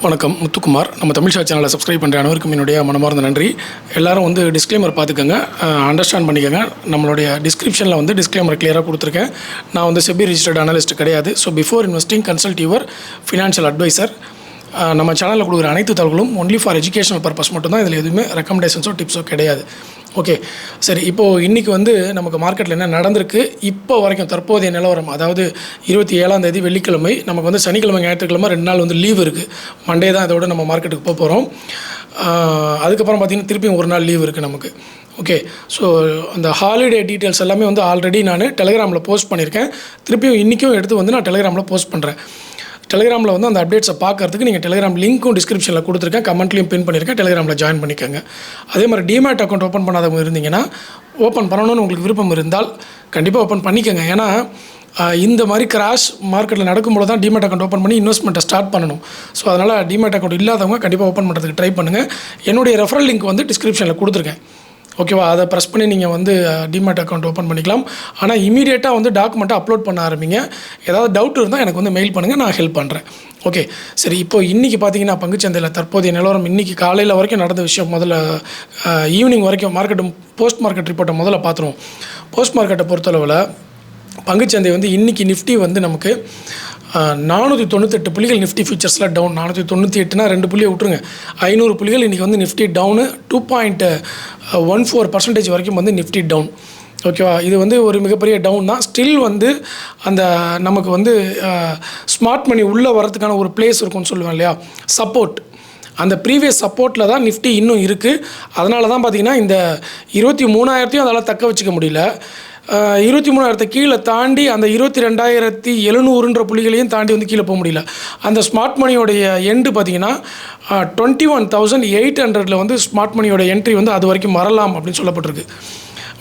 வணக்கம், முத்துக்குமார். நம்ம தமிழ் ஷா சேனலை சப்ஸ்கிரைப் பண்ணுற அனைவருக்கும் என்னுடைய மனமார்ந்த நன்றி. எல்லோரும் வந்து டிஸ்க்ளைமர் பார்த்துக்கோங்க, அண்டர்ஸ்டாண்ட் பண்ணிக்கோங்க. நம்மளுடைய டிஸ்கிரிப்ஷனில் வந்து டிஸ்க்ளைமர் கிளியராக கொடுத்துருக்கேன். நான் வந்து செபி ரிஜிஸ்டர்ட் அனலிஸ்ட் கிடையாது. So before investing consult your financial advisor. நம்ம சேனலில் கொடுக்குற அனைத்து தகவல்களும் ஒன்லி ஃபார் எஜுகேஷனல் பர்பஸ் மட்டும்தான். இதில் எதுவுமே ரெக்கமெண்டேஷன்ஸோ டிப்ஸோ கிடையாது. ஓகே, சரி. இப்போது இன்றைக்கி வந்து நமக்கு மார்க்கெட்டில் என்ன நடந்திருக்கு இப்போ வரைக்கும் தற்போதைய நிலவரம், அதாவது 27ஆம் தேதி வெள்ளிக்கிழமை, நமக்கு வந்து சனிக்கிழமை ஞாயிற்றுக்கிழமை 2 நாள் வந்து லீவ் இருக்குது. மண்டே தான் இதோட நம்ம மார்க்கெட்டுக்கு போக போகிறோம். அதுக்கப்புறம் பார்த்திங்கன்னா திருப்பியும் ஒரு நாள் லீவ் இருக்குது நமக்கு. ஓகே, ஸோ அந்த ஹாலிடே டீட்டெயில்ஸ் எல்லாமே வந்து ஆல்ரெடி நான் டெலிகிராமில் போஸ்ட் பண்ணியிருக்கேன். திருப்பியும் இன்றைக்கும் எடுத்து வந்து நான் டெலிகிராமில் போஸ்ட் பண்ணுறேன். டெலிகிராமில் வந்து அந்த அப்டேட்ஸை பார்க்குறதுக்கு நீங்கள் டெலிகிராம் லிங்க்கும் டிஸ்கிரிப்ஷனில் கொடுத்துருக்கேன், கமெண்ட்லையும் பின் பண்ணியிருக்கேன். டெலிகிராமில் ஜாயின் பண்ணிக்கோங்க. அதே மாதிரி டிமேட் அக்கௌண்ட் ஓப்பன் பண்ணாதவங்க இருந்தீங்கன்னா, ஓப்பன் பண்ணணும்னு உங்களுக்கு விருப்பம் இருந்தால் கண்டிப்பாக ஓப்பன் பண்ணிக்கோங்க. ஏன்னா இந்த மாதிரி கிராஷ் மார்க்கெட்டில் நடக்கும்போது தான் டிமேட் அக்கௌண்ட் ஓப்பன் பண்ணி இன்வெஸ்ட்மெண்ட்டை ஸ்டார்ட் பண்ணணும். ஸோ அதனால் டிமேட் அக்கௌண்ட் இல்லாதவங்க கண்டிப்பாக ஓப்பன் பண்ணுறதுக்கு ட்ரை பண்ணுங்கள். என்னுடைய ரெஃபரல் லிங்க் வந்து டிஸ்கிரிப்ஷனில் கொடுத்துருக்கேன். ஓகேவா, அதை ப்ரெஸ் பண்ணி நீங்கள் வந்து டிமேட் அக்கௌண்ட் ஓப்பன் பண்ணிக்கலாம். ஆனால் இமீடியட்டாக வந்து டாக்குமெண்ட்டை அப்லோட் பண்ண ஆரம்பிங்க. ஏதாவது டவுட் இருந்தால் எனக்கு வந்து மெயில் பண்ணுங்கள், நான் ஹெல்ப் பண்ணுறேன். ஓகே, சரி. இப்போது இன்றைக்கி பார்த்தீங்கன்னா பங்குச்சந்தையில் தற்போதைய நிலவரம் இன்றைக்கி காலையில் வரைக்கும் நடந்த விஷயம் முதல்ல ஈவினிங் வரைக்கும் போஸ்ட் மார்க்கெட் ரிப்போர்ட்டை முதல்ல பார்த்துருவோம். போஸ்ட் மார்க்கெட்டை பொறுத்தளவில் பங்குச்சந்தை வந்து இன்றைக்கி நிஃப்டி வந்து நமக்கு 498 புள்ளிகள் நிஃப்டி ஃபியூச்சர்ஸில் டவுன். 498னா 2 புள்ளியை விட்டுருங்க, 500 புள்ளிகள் இன்றைக்கி வந்து நிஃப்டி டவுனு. 2.14% வரைக்கும் வந்து நிஃப்டி டவுன். ஓகேவா, இது வந்து ஒரு மிகப்பெரிய டவுன் தான். ஸ்டில் வந்து அந்த நமக்கு வந்து ஸ்மார்ட் மணி உள்ளே வரதுக்கான ஒரு பிளேஸ் இருக்கும்னு சொல்லுவேன் இல்லையா, சப்போர்ட். அந்த ப்ரீவியஸ் சப்போர்ட்டில் தான் நிஃப்டி இன்னும் இருக்குது. அதனால தான் பார்த்திங்கன்னா இந்த 23,000 அதால் தக்க வச்சுக்க முடியல. 23,000 கீழே தாண்டி அந்த 22,700 புள்ளிகளையும் தாண்டி வந்து கீழே போக முடியல. அந்த ஸ்மார்ட் மணியோடைய எண்டு பார்த்திங்கன்னா 21,800 வந்து ஸ்மார்ட் மணியோட என்ட்ரி வந்து அது வரைக்கும் வரலாம் அப்படின்னு சொல்லப்பட்டிருக்கு.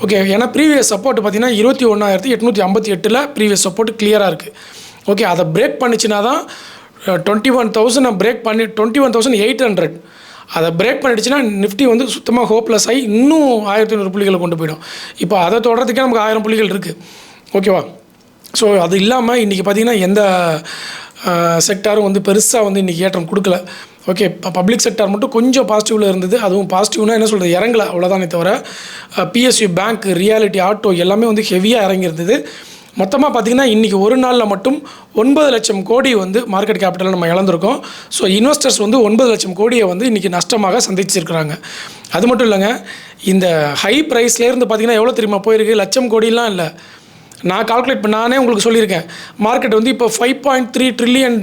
ஓகே, ஏன்னா ப்ரீவியஸ் சப்போர்ட் பார்த்திங்கன்னா 21,858 ப்ரீவியஸ் சப்போர்ட் கிளியராக இருக்குது. ஓகே, அதை பிரேக் பண்ணிச்சுன்னா தான் 21,000 பிரேக் பண்ணி 21,800 அதை பிரேக் பண்ணிடுச்சுன்னா நிஃப்டி வந்து சுத்தமாக ஹோப்லெஸ் ஆகி இன்னும் 1,500 புள்ளிகளை கொண்டு போயிடும். இப்போ அதை தொடர்றதுக்கே நமக்கு 1000 புள்ளிகள் இருக்குது. ஓகேவா, ஸோ அது இல்லாமல் இன்றைக்கி பார்த்திங்கன்னா எந்த செக்டாரும் வந்து பெருசாக வந்து இன்றைக்கி ஏற்றம் கொடுக்கல. ஓகே, இப்போ பப்ளிக் செக்டார் மட்டும் கொஞ்சம் பாசிட்டிவில் இருந்தது. அதுவும் பாசிட்டிவ்னா என்ன சொல்கிறது, இறங்கலை அவ்வளோதானே தவிர பிஎஸ்யூ, பேங்க், ரியாலிட்டி, ஆட்டோ எல்லாமே வந்து ஹெவியாக இறங்கியிருந்தது. மொத்தமாக பார்த்திங்கன்னா இன்றைக்கி ஒரு நாளில் மட்டும் 9 லட்சம் கோடி வந்து மார்க்கெட் கேபிட்டலில் நம்ம இழந்திருக்கோம். ஸோ இன்வெஸ்டர்ஸ் வந்து 9 லட்சம் கோடியை வந்து இன்றைக்கி நஷ்டமாக சந்திச்சிருக்கிறாங்க. அது மட்டும் இல்லைங்க, இந்த ஹை ப்ரைஸ்லேருந்து பார்த்திங்கன்னா எவ்வளோ தெரியுமா போயிருக்கு, லட்சம் கோடிலாம் இல்லை. நான் கால்குலேட் நானே உங்களுக்கு சொல்லியிருக்கேன். மார்க்கெட் வந்து இப்போ $5.3 trillion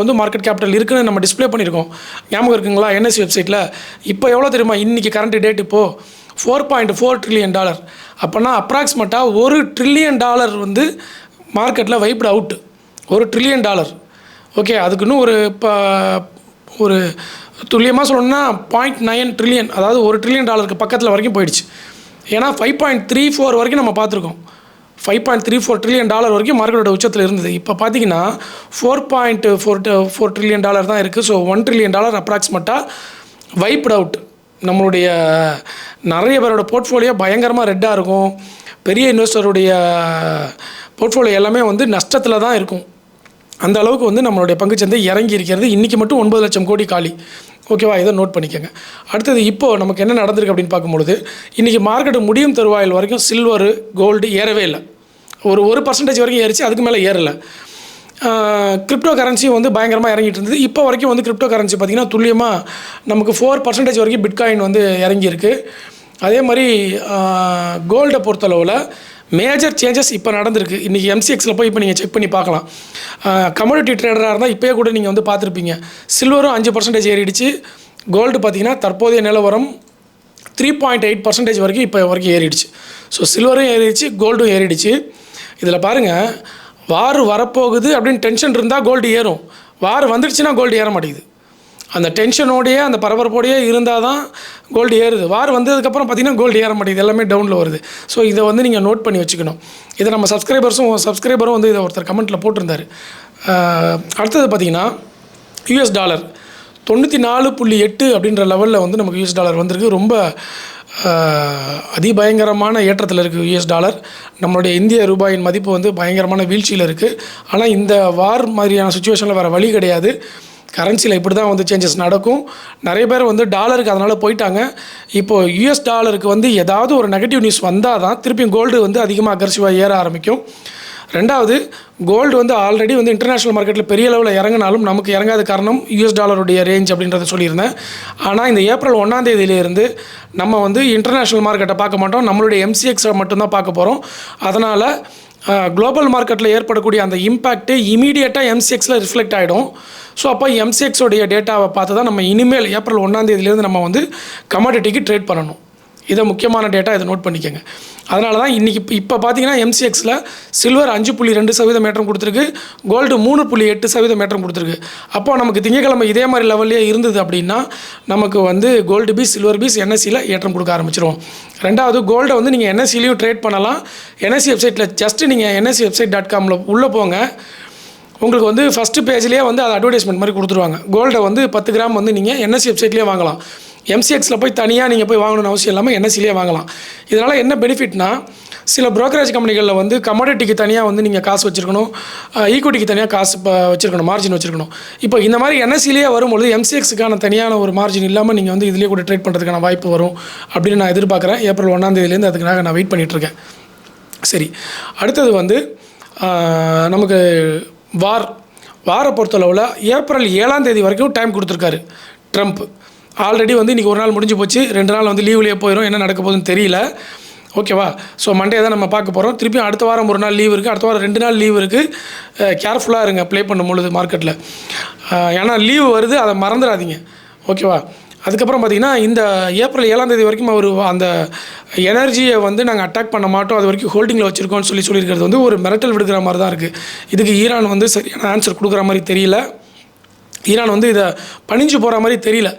வந்து மார்க்கெட் கேபிட்டல் இருக்குன்னு நம்ம டிஸ்பிளே பண்ணியிருக்கோம். ஞாபகம் இருக்குங்களா, என்எஸ்சி வெப்சைட்டில். இப்போ எவ்வளோ தெரியுமா இன்றைக்கி கரண்ட் டேட், இப்போது $4.4 trillion. அப்போனா அப்ராக்சிமேட்டாக $1 trillion வந்து மார்க்கெட்டில் வைப்டு அவுட்டு. $1 trillion. ஓகே, அதுக்கு இன்னும் ஒரு துல்லியமாக சொல்லணும்னா 0.9 trillion, அதாவது $1 trillion பக்கத்தில் வரைக்கும் போயிடுச்சு. ஏன்னா 5.34 வரைக்கும் நம்ம பார்த்துருக்கோம். $5.34 trillion வரைக்கும் மார்க்கெட்டோட உச்சத்தில் இருந்தது. இப்போ பார்த்தீங்கன்னா $4.4 trillion தான் இருக்குது. ஸோ $1 trillion அப்ராக்சிமேட்டாக வைப்டு அவுட். நம்மளுடைய நிறைய பேரோட போர்ட்ஃபோலியோ பயங்கரமாக ரெட்டாக இருக்கும். பெரிய இன்வெஸ்டருடைய போர்ட்ஃபோலியோ எல்லாமே வந்து நஷ்டத்தில் தான் இருக்கும். அந்த அளவுக்கு வந்து நம்மளுடைய பங்குச்சந்தை இறங்கி இருக்கிறது. இன்றைக்கி மட்டும் 9 லட்சம் கோடி காலி. ஓகேவா, இதை நோட் பண்ணிக்கோங்க. அடுத்தது இப்போது நமக்கு என்ன நடந்திருக்கு அப்படின்னு பார்க்கும்பொழுது, இன்றைக்கி மார்க்கெட்டு முடியும் தருவாயில் வரைக்கும் சில்வரு, கோல்டு ஏறவே இல்லை. ஒரு 1% வரைக்கும் ஏறிச்சு, அதுக்கு மேலே ஏறலை. கிரிப்டோ கரன்சியும் வந்து பயங்கரமாக இறங்கிட்டு இருந்தது. இப்போ வரைக்கும் வந்து கிரிப்டோ கரன்சி பார்த்திங்கன்னா துல்லியமாக நமக்கு 4% வரைக்கும் பிட்காயின் வந்து இறங்கியிருக்கு. அதே மாதிரி கோல்டை பொறுத்தளவில் மேஜர் சேஞ்சஸ் இப்போ நடந்திருக்கு. இன்றைக்கி MCXயில் போய் இப்போ நீங்கள் செக் பண்ணி பார்க்கலாம். கமோடிட்டி ட்ரேடராக இருந்தால் இப்போயே கூட நீங்கள் வந்து பார்த்துருப்பீங்க. சில்வரும் 5% ஏறிடுச்சு. கோல்டு பார்த்திங்கன்னா தற்போதைய நிலவரம் 3.8% வரைக்கும் இப்போ வரைக்கும் ஏறிடுச்சு. ஸோ சில்வரும் ஏறிடுச்சு, கோல்டும் ஏறிடுச்சு. இதில் பாருங்கள், வார் வரப்போகுது அப்படின்னு டென்ஷன் இருந்தால் கோல்டு ஏறும். வார் வந்துடுச்சுன்னா கோல்டு ஏற மாட்டேங்குது. அந்த டென்ஷனோடையே அந்த பரபரப்போடையே இருந்தால் தான் கோல்டு ஏறுது. வார் வந்ததுக்கப்புறம் பார்த்திங்கன்னா கோல்டு ஏற மாட்டேங்குது, எல்லாமே டவுனில் வருது. ஸோ இதை வந்து நீங்கள் நோட் பண்ணி வச்சுக்கணும். இதை நம்ம சப்ஸ்கிரைபரும் வந்து இதை ஒருத்தர் கமெண்ட்டில் போட்டிருந்தார். அடுத்தது பார்த்திங்கன்னா யூஎஸ் டாலர் 94.8 அப்படின்ற லெவலில் வந்து நமக்கு யூஎஸ் டாலர் வந்திருக்கு. ரொம்ப அதிபயங்கரமான ஏற்றத்தில் இருக்குது யூஎஸ் டாலர். நம்மளுடைய இந்திய ரூபாயின் மதிப்பு வந்து பயங்கரமான வீழ்ச்சியில் இருக்குது. ஆனால் இந்த வார் மாதிரியான சுச்சுவேஷனில் வேறு வழி கிடையாது. கரன்சியில் இப்படி தான் வந்து சேஞ்சஸ் நடக்கும். நிறைய பேர் வந்து டாலருக்கு அதனால் போயிட்டாங்க. இப்போது யூஎஸ் டாலருக்கு வந்து ஏதாவது ஒரு நெகட்டிவ் நியூஸ் வந்தால் தான் திருப்பியும் கோல்டு வந்து அதிகமாக அக்ரெசிவாக ஏற ஆரம்பிக்கும். ரெண்டாவது, கோல்டு வந்து ஆல்ரெடி வந்து இன்டர்நேஷ்னல் மார்க்கெட்டில் பெரிய லெவலில் இறங்கினாலும் நமக்கு இறங்காத காரணம் யூஎஸ் டாலருடைய ரேஞ்ச் அப்படின்றத சொல்லியிருந்தேன். ஆனால் இந்த ஏப்ரல் 1ஆம் தேதியிலேருந்து நம்ம வந்து இன்டர்நேஷ்னல் மார்க்கெட்டை பார்க்க மாட்டோம், நம்மளுடைய எம்சிஎக்ஸை மட்டும்தான் பார்க்க போகிறோம். அதனால் குளோபல் மார்க்கெட்டில் ஏற்படக்கூடிய அந்த இம்பேக்ட்டு இமீடியட்டாக எம்சிஎக்ஸில் ரிஃப்ளெக்ட் ஆகிடும். ஸோ அப்போ எம்சிஎக்ஸோடைய டேட்டாவை பார்த்து தான் நம்ம இனிமேல் ஏப்ரல் 1ஆம் தேதியிலேருந்து நம்ம வந்து கமாடிட்டிக்கு ட்ரேட் பண்ணணும். இதை முக்கியமான டேட்டா, இதை நோட் பண்ணிக்கோங்க. அதனால தான் இன்றைக்கி இப்போ பார்த்தீங்கன்னா எம்சிஎக்ஸில் சில்வர் 5.2% ஏற்றம் கொடுத்துருக்கு, கோல்டு 3.8% ஏற்றம் கொடுத்துருக்கு. அப்போது நமக்கு திங்கக்கிழமை இதே மாதிரி லெவல்லே இருந்தது அப்படின்னா நமக்கு வந்து கோல்டு பீஸ், சில்வர் பீஸ் என்எஸ்சியில் ஏற்றம் கொடுக்க ஆரம்பிச்சிரும். ரெண்டாவது, கோல்டை வந்து நீங்கள் என்எஸ்சிலையும் ட்ரேட் பண்ணலாம். என்எஸ்சி வெப்சைட்டில் ஜஸ்ட்டு நீங்கள் NSE-website.comல உள்ளே போங்க. உங்களுக்கு வந்து ஃபஸ்ட்டு பேஜ்லேயே வந்து அது அட்வர்டைஸ்மெண்ட் மாதிரி கொடுத்துருவாங்க. கோல்டை வந்து 10 கிராம் வந்து நீங்கள் என்எஸ்சி வெப்சைட்லேயே வாங்கலாம். எம்சிஎக்ஸில் போய் தனியாக நீங்கள் போய் வாங்கணும்னு அவசியம் இல்லாமல் என்எஸ்சிலேயே வாங்கலாம். இதனால் என்ன பெனிஃபிட்னா, சில ப்ரோக்கரேஜ் கம்பெனிகளில் வந்து கமாடிட்டிக்கு தனியாக வந்து நீங்கள் காசு வச்சுருக்கணும், ஈக்விட்டிக்கு தனியாக காசு வச்சுருக்கணும், மார்ஜின் வச்சுருக்கணும். இப்போ இந்த மாதிரி என்எஸ்சிலேயே வரும்பொழுது எம்சிஎக்ஸுக்கான தனியான ஒரு மார்ஜின் இல்லாமல் நீங்கள் வந்து இதிலேயே கூட ட்ரேட் பண்ணுறதுக்கான வாய்ப்பு வரும் அப்படின்னு நான் எதிர்பார்க்குறேன். ஏப்ரல் 1ஆம் தேதியிலேருந்து அதுக்காக நான் வெயிட் பண்ணிகிட்ருக்கேன். சரி, அடுத்தது வந்து நமக்கு வாரை பொறுத்தளவில் ஏப்ரல் 7ஆம் தேதி வரைக்கும் டைம் கொடுத்துருக்காரு ட்ரம்ப். ஆல்ரெடி வந்து இன்றைக்கி ஒரு நாள் முடிஞ்சு போச்சு, 2 நாள் வந்து லீவ்லேயே போயிடும், என்ன நடக்க போகுதுன்னு தெரியல. ஓகேவா? ஸோ மண்டே தான் நம்ம பார்க்க போகிறோம். திருப்பி அடுத்த வாரம் ஒரு நாள் லீவ் இருக்குது, அடுத்த வாரம் 2 நாள் லீவ் இருக்குது. கேர்ஃபுல்லாக இருங்க ப்ளே பண்ணும்பொழுது மார்க்கெட்டில். ஏன்னா லீவு வருது, அதை மறந்துடாதீங்க. ஓகேவா? அதுக்கப்புறம் பார்த்திங்கன்னா இந்த ஏப்ரல் 7ஆம் தேதி வரைக்கும் அவர் அந்த எனர்ஜியை வந்து நாங்கள் அட்டாக் பண்ண மாட்டோம், அது வரைக்கும் ஹோல்டிங்கில் வச்சுருக்கோம்னு சொல்லியிருக்கிறது வந்து ஒரு மிரட்டல் விடுக்கிற மாதிரி தான் இருக்குது. இதுக்கு ஈரான் வந்து சரியான ஆன்சர் கொடுக்குற மாதிரி தெரியல. ஈரான் வந்து இதை பணிஞ்சு போகிற மாதிரி தெரியல.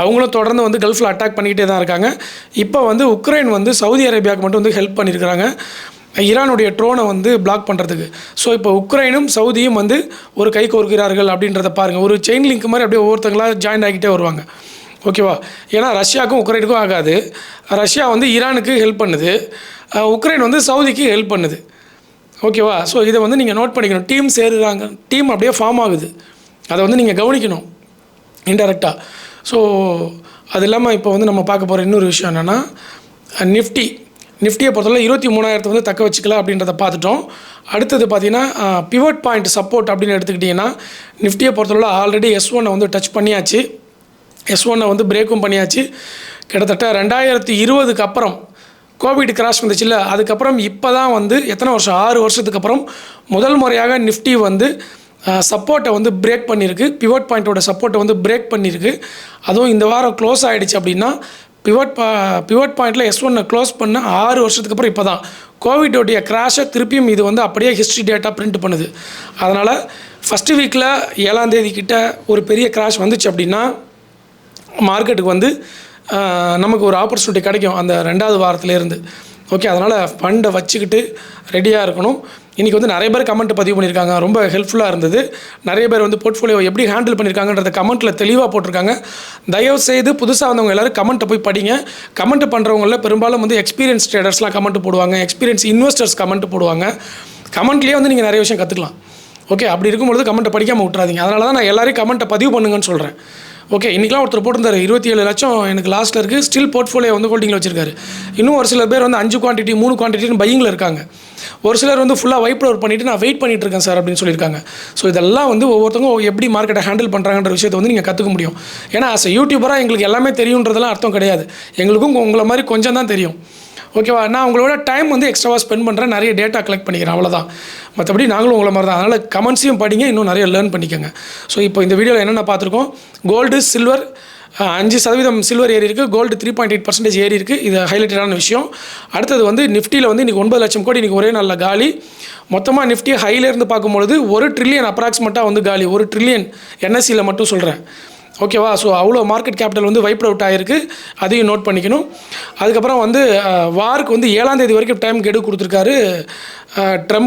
அவங்களும் தொடர்ந்து வந்து கல்ஃபில் அட்டாக் பண்ணிக்கிட்டே தான் இருக்காங்க. இப்போ வந்து உக்ரைன் வந்து சவுதி அரேபியாவுக்கு மட்டும் வந்து ஹெல்ப் பண்ணியிருக்கிறாங்க ஈரானுடைய ட்ரோனை வந்து பிளாக் பண்ணுறதுக்கு. ஸோ இப்போ உக்ரைனும் சவுதியும் வந்து ஒரு கை கோர்க்கிறார்கள் அப்படின்றத பாருங்கள். ஒரு செயின் லிங்க் மாதிரி அப்படியே ஒவ்வொருத்தங்களாக ஜாயின் ஆகிக்கிட்டே வருவாங்க. ஓகேவா? ஏன்னா ரஷ்யாவுக்கும் உக்ரைனுக்கும் ஆகாது. ரஷ்யா வந்து ஈரானுக்கு ஹெல்ப் பண்ணுது, உக்ரைன் வந்து சவுதிக்கு ஹெல்ப் பண்ணுது. ஓகேவா? ஸோ இதை வந்து நீங்கள் நோட் பண்ணிக்கணும். டீம் சேருறாங்க, டீம் அப்படியே ஃபார்ம் ஆகுது, அதை வந்து நீங்கள் கவனிக்கணும் இன்டெரக்டாக. ஸோ அது இல்லாமல் இப்போ வந்து நம்ம பார்க்க போகிற இன்னொரு விஷயம் என்னென்னா, நிஃப்டியை பொறுத்தவரை 23,000 வந்து தக்க வச்சுக்கலாம் அப்படின்றத பார்த்துட்டோம். அடுத்தது பார்த்திங்கன்னா பிவட் பாயிண்ட் சப்போர்ட் அப்படின்னு எடுத்துக்கிட்டிங்கன்னா, நிஃப்டியை பொறுத்தவரை ஆல்ரெடி S1 வந்து டச் பண்ணியாச்சு, S1 வந்து பிரேக்கும் பண்ணியாச்சு. கிட்டத்தட்ட 2020க்கு அப்புறம் கோவிட் கிராஷ் வந்துச்சுல்ல, அதுக்கப்புறம் இப்போ தான் வந்து எத்தனை வருஷம், 6 வருஷத்துக்கு அப்புறம் முதல் முறையாக நிஃப்டி வந்து சப்போர்ட்டை வந்து பிரேக் பண்ணியிருக்கு, பிவட் பாயிண்ட்டோட சப்போர்ட்டை வந்து பிரேக் பண்ணியிருக்கு. அதுவும் இந்த வாரம் க்ளோஸ் ஆகிடுச்சு அப்படின்னா பிவட் பாயிண்டில் S1 க்ளோஸ் பண்ண 6 வருஷத்துக்கு அப்புறம் இப்போ தான் கோவிடோடைய கிராஷை திருப்பியும் இது வந்து அப்படியே ஹிஸ்ட்ரி டேட்டா பிரிண்ட் பண்ணுது. அதனால் ஃபஸ்ட்டு வீக்கில் 7ஆம் தேதி கிட்ட ஒரு பெரிய கிராஷ் வந்துச்சு அப்படின்னா மார்க்கெட்டுக்கு வந்து நமக்கு ஒரு ஆப்பர்ச்சுனிட்டி கிடைக்கும் அந்த 2வது வாரத்துலேருந்து. ஓகே, அதனால் ஃபண்டை வச்சுக்கிட்டு ரெடியாக இருக்கணும். இன்றைக்கி வந்து நிறைய பேர் கமெண்ட் பதிவு பண்ணியிருக்காங்க, ரொம்ப ஹெல்ப்ஃபுல்லாக இருந்தது. நிறைய பேர் வந்து போர்ட்ஃபோலியோ எப்படி ஹேண்டில் பண்ணியிருக்காங்கன்றத கமெண்ட்டில் தெளிவாக போட்டிருக்காங்க. தயவுசெய்து புதுசாக வந்தவங்க எல்லோரும் கமெண்ட்டை போய் படிங்க. கமெண்ட் பண்ணுறவங்களில் பெரும்பாலும் வந்து எக்ஸ்பீரியன்ஸ் ட்ரேடர்ஸ்லாம் கமெண்ட் போடுவாங்க, எக்ஸ்பீரியன்ஸ் இன்வெஸ்டர்ஸ் கமெண்ட் போடுவாங்க. கமெண்ட்லேயே வந்து நீங்கள் நிறைய விஷயம் கற்றுக்கலாம். ஓகே, அப்படி இருக்கும்பொழுது கமெண்ட்டை படிக்காமல் விட்றாதீங்க. அதனால தான் நான் எல்லாரையும் கமெண்ட்டை பதிவு பண்ணுங்கன்னு சொல்கிறேன். ஓகே, இன்றைக்கெலாம் ஒருத்தர் போட்டிருந்தார் 27 லட்சம் எனக்கு லாஸ்ட்டில் இருக்குது, ஸ்டில் போர்ட்ஃபோலியோ வந்து ஹோல்டிங்கில் வச்சுருக்காரு. இன்னும் ஒரு சில பேர் வந்து 5 குவான்டிட்டி 3 குவான்டிட்டின்னு பையிங்கில் இருக்காங்க. ஒரு சிலர் வந்து ஃபுல்லாக வைப் அவுட் பண்ணிவிட்டு நான் வெயிட் பண்ணிட்டு இருக்கேன் சார் அப்படின்னு சொல்லியிருக்காங்க. ஸோ இதெல்லாம் வந்து ஒவ்வொருத்தவங்க எப்படி மார்க்கெட்டை ஹேண்டில் பண்ணுறாங்கன்ற விஷயத்தை வந்து நீங்கள் கற்றுக்க முடியும். ஏன்னா ஆஸ் யூடியூபராக எங்களுக்கு எல்லாமே தெரியுன்றதெல்லாம் அர்த்தம் கிடையாது. எங்களுக்கும் உங்களை மாதிரி கொஞ்சம் தான் தெரியும். ஓகேவா? நான் உங்களோட டைம் வந்து எக்ஸ்ட்ராவாக ஸ்பெண்ட் பண்ணுறேன், நிறைய டேட்டா கலெக்ட் பண்ணிக்கிறேன், அவ்வளோதான். மற்றபடி நாங்களும் உங்களை மாதிரி தான். அதனால் கமெண்ட்ஸையும் படிங்க, இன்னும் நிறைய லேர்ன் பண்ணிக்கோங்க. ஸோ இப்போ இந்த வீடியோவில் என்னென்ன பார்த்துருக்கோம், கோல்டு சில்வர் 5% சில்வர் ஏறி இருக்குது, கோல்டு 3.8% ஏறி இருக்குது. இது ஹைலைட்டடான விஷயம். அடுத்தது வந்து நிஃப்டியில் வந்து இன்றைக்கி 9 லட்சம் கோடி இன்றைக்கி ஒரே நல்ல காலி. மொத்தமாக நிஃப்டி ஹையிலேருந்து பார்க்கும்பொழுது 1 ட்ரில்லியன் அப்ராக்சிமேட்டாக வந்து காலி, 1 ட்ரில்லியன் என்எஸ்சியில் மட்டும் சொல்கிறேன். ஓகேவா? ஸோ அவ்வளோ மார்க்கெட் கேபிட்டல் வந்து வைப்ட் அவுட் ஆகிருக்கு, அதையும் நோட் பண்ணிக்கணும். அதுக்கப்புறம் வந்து வாருக்கு வந்து 7ஆம் தேதி வரைக்கும் டைம் கெடு கொடுத்துருக்காரு ட்ரம்ப்.